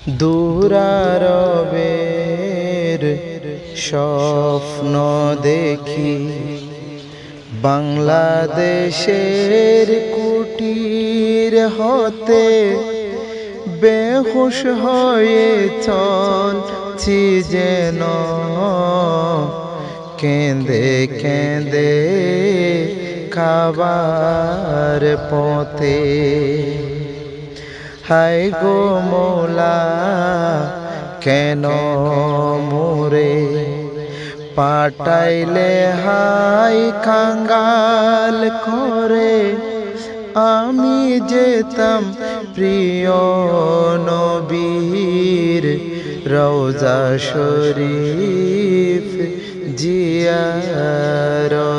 দূরারবের স্বপ্ন দেখি, বাংলাদেশের কুটির হতে বেহুশ হয়ে চলছি যেন, কেঁদে কেঁদে খাবার পথে। হায় গো মোলা, কেন মোরে পাঠাইলে হাই কাঙ্গাল করে। আমি যেতাম প্রিয় নবীর রওজা শরীফ জিয়ারতে।